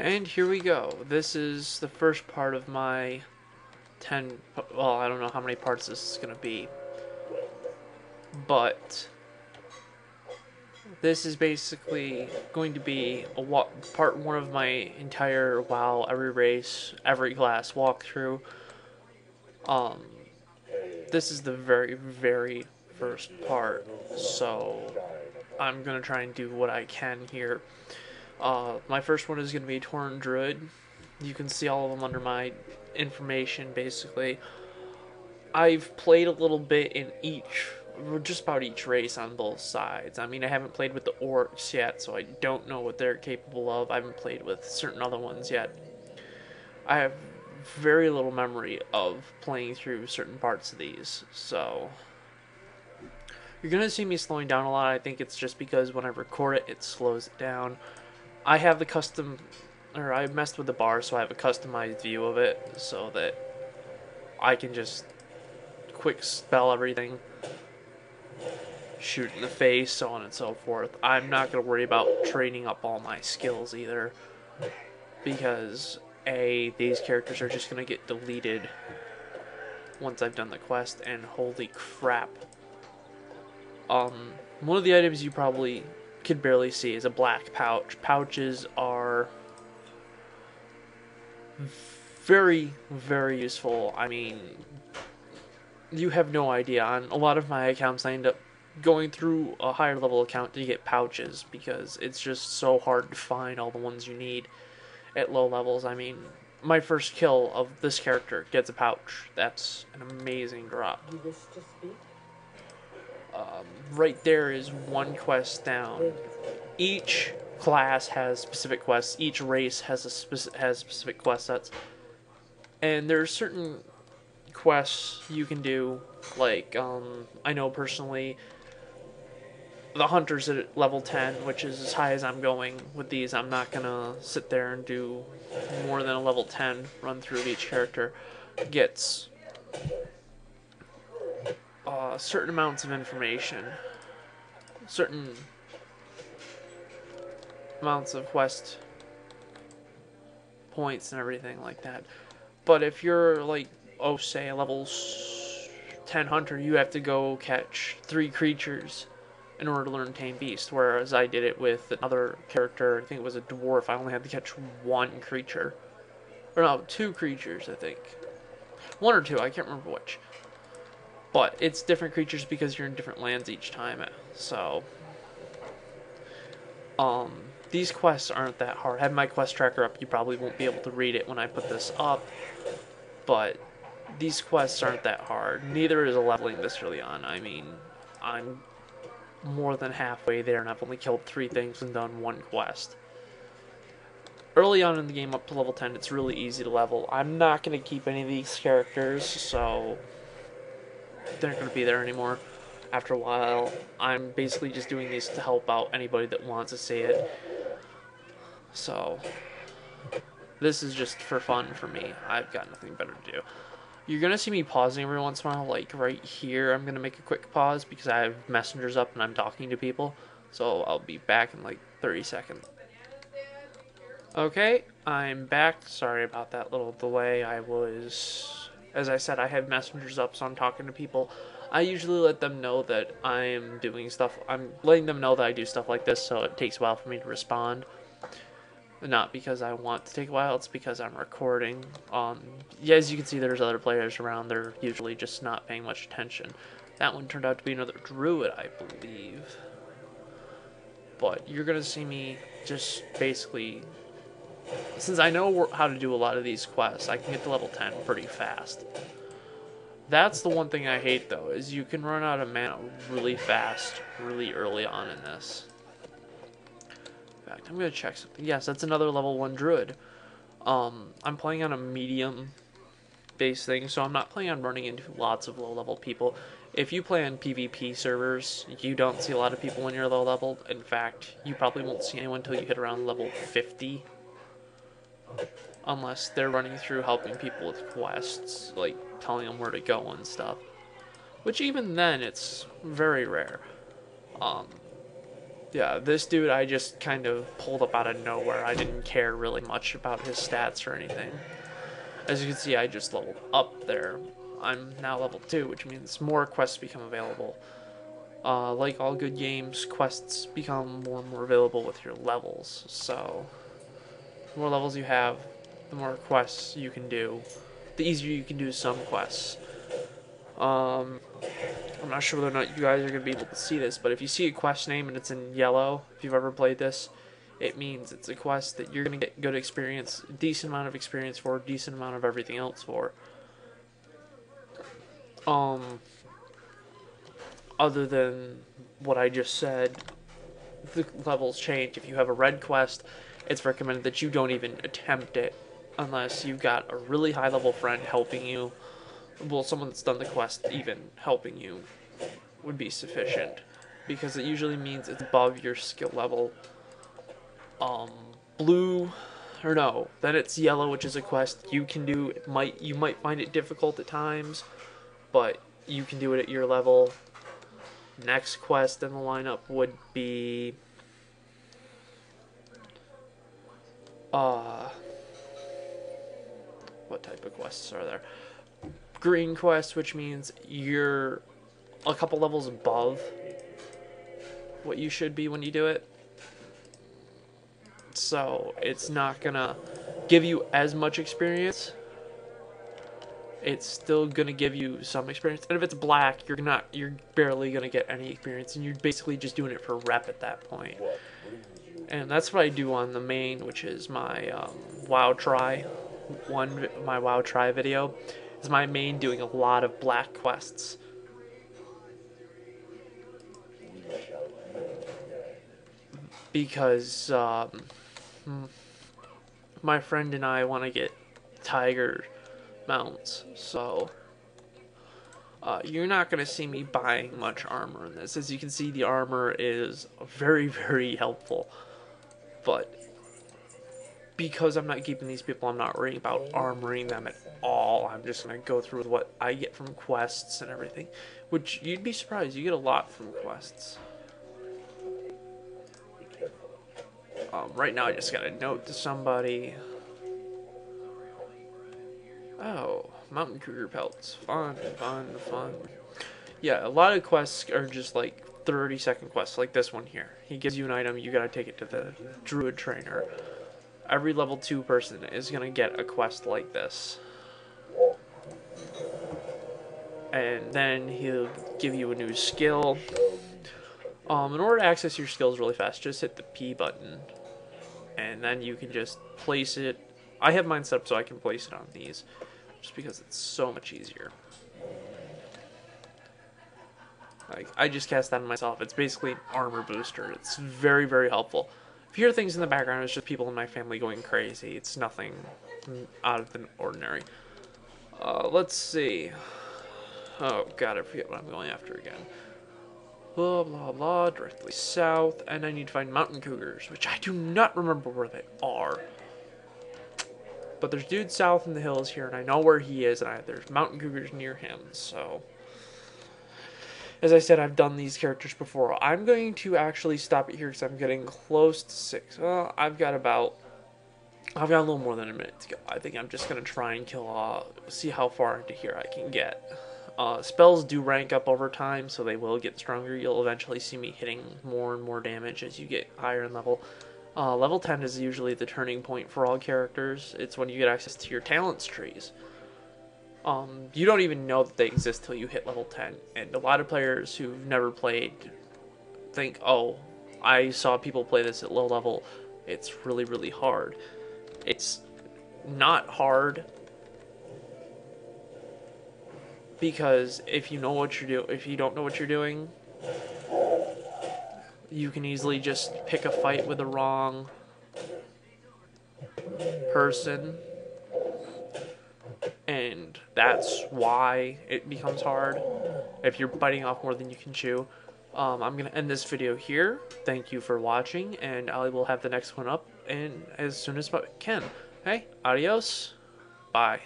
And here we go. This is the first part of my 10, well, I don't know how many parts this is going to be, but this is basically going to be part one of my entire WoW, every race, every class walkthrough. Um, this is the very, very first part, so I'm going to try and do what I can here. My first one is going to be Tauren Druid. You can see all of them under my information, basically. I've played a little bit in just about each race on both sides. I mean, I haven't played with the orcs yet, so I don't know what they're capable of. I haven't played with certain other ones yet. I have very little memory of playing through certain parts of these, so you're going to see me slowing down a lot. I think it's just because when I record it, it slows it down. I have the I messed with the bar, so I have a customized view of it so that I can just quick spell everything, shoot in the face, so on and so forth. I'm not going to worry about training up all my skills either, because these characters are just going to get deleted once I've done the quest, and holy crap. One of the items you probably could barely see is a black pouch. Pouches are very, very useful. I mean, you have no idea. On a lot of my accounts, I end up going through a higher level account to get pouches because it's just so hard to find all the ones you need at low levels. I mean, my first kill of this character gets a pouch. That's an amazing drop. You wish to speak? Right there is one quest down. Each class has specific quests. Each race has specific quest sets, and there's certain quests you can do. Like I know personally, the hunter's at level 10, which is as high as I'm going with these. I'm not gonna sit there and do more than a level 10 run through of each character. Gets certain amounts of information, certain amounts of quest points and everything like that. But if you're like, oh, say a level 10 hunter, you have to go catch 3 creatures in order to learn Tame Beast. Whereas I did it with another character, I think it was a dwarf, I only had to catch 1 creature. Or no, 2 creatures, I think. 1 or 2, I can't remember which. But it's different creatures because you're in different lands each time. So, these quests aren't that hard. Have my quest tracker up, you probably won't be able to read it when I put this up. But these quests aren't that hard. Neither is leveling this early on. I mean, I'm more than halfway there and I've only killed 3 things and done 1 quest. Early on in the game up to level 10, it's really easy to level. I'm not going to keep any of these characters, so they're not going to be there anymore after a while. I'm basically just doing these to help out anybody that wants to see it. So, this is just for fun for me. I've got nothing better to do. You're going to see me pausing every once in a while, like right here. I'm going to make a quick pause because I have messengers up and I'm talking to people. So, I'll be back in like 30 seconds. Okay, I'm back. Sorry about that little delay. As I said, I have messengers up, so I'm talking to people. I usually let them know that I'm doing stuff. I'm letting them know that I do stuff like this, so it takes a while for me to respond. Not because I want to take a while, it's because I'm recording. Yeah, as you can see, there's other players around. They're usually just not paying much attention. That one turned out to be another druid, I believe. But you're going to see me just basically, since I know how to do a lot of these quests, I can get to level 10 pretty fast. That's the one thing I hate, though, is you can run out of mana really fast, really early on in this. In fact, I'm going to check something. Yes, that's another level 1 druid. I'm playing on a medium-based thing, so I'm not planning on running into lots of low-level people. If you play on PvP servers, you don't see a lot of people when you're low-level. In fact, you probably won't see anyone until you hit around level 50. Unless they're running through helping people with quests, like telling them where to go and stuff. Which even then, it's very rare. Yeah, this dude I just kind of pulled up out of nowhere. I didn't care really much about his stats or anything. As you can see, I just leveled up there. I'm now level 2, which means more quests become available. Like all good games, quests become more and more available with your levels. So, the more levels you have, the more quests you can do. The easier you can do some quests. I'm not sure whether or not you guys are going to be able to see this, but if you see a quest name and it's in yellow, if you've ever played this, it means it's a quest that you're going to get good experience, decent amount of experience for, decent amount of everything else for. Other than what I just said, the levels change. If you have a red quest, it's recommended that you don't even attempt it unless you've got a really high level friend helping you. Well, someone that's done the quest even helping you would be sufficient, because it usually means it's above your skill level. Blue, or no, then it's yellow, which is a quest you can do. You might find it difficult at times, but you can do it at your level. Next quest in the lineup would be what type of quests are there? Green quest, which means you're a couple levels above what you should be when you do it. So it's not gonna give you as much experience. It's still gonna give you some experience. And if it's black, you're barely gonna get any experience, and you're basically just doing it for rep at that point. And that's what I do on the main, which is my WoW try. My WoW try video is my main, doing a lot of black quests. Because my friend and I want to get tiger mounts, so you're not going to see me buying much armor in this. As you can see, the armor is very, very helpful, but because I'm not keeping these people, I'm not worrying about armoring them at all. I'm just going to go through with what I get from quests and everything, which you'd be surprised, you get a lot from quests. Right now I just got a note to somebody. Oh, mountain cougar pelts. Fun, fun, fun. Yeah, a lot of quests are just like 30-second quests, like this one here. He gives you an item, you gotta take it to the druid trainer. Every level 2 person is gonna get a quest like this. And then he'll give you a new skill. In order to access your skills really fast, just hit the P button. And then you can just place it. I have mine set up so I can place it on these, just because it's so much easier. Like, I just cast that on myself. It's basically an armor booster. It's very, very helpful. If you hear things in the background, it's just people in my family going crazy. It's nothing out of the ordinary. Let's see. Oh god, I forget what I'm going after again. Blah, blah, blah, directly south, and I need to find mountain cougars, which I do not remember where they are. But there's dudes south in the hills here, and I know where he is, and there's mountain cougars near him, so... As I said, I've done these characters before. I'm going to actually stop it here, because I'm getting close to 6. Well, I've got a little more than a minute to go. I think I'm just going to try and see how far into here I can get. Spells do rank up over time, so they will get stronger. You'll eventually see me hitting more and more damage as you get higher in level. Level 10 is usually the turning point for all characters. It's when you get access to your talents trees. You don't even know that they exist till you hit level 10. And a lot of players who've never played think, oh, I saw people play this at low level. It's really, really hard. It's not hard. Because if you don't know what you're doing, you can easily just pick a fight with the wrong person, and that's why it becomes hard if you're biting off more than you can chew. I'm gonna end this video here. Thank you for watching, and I will have the next one up and as soon as I can. Hey, adios, bye.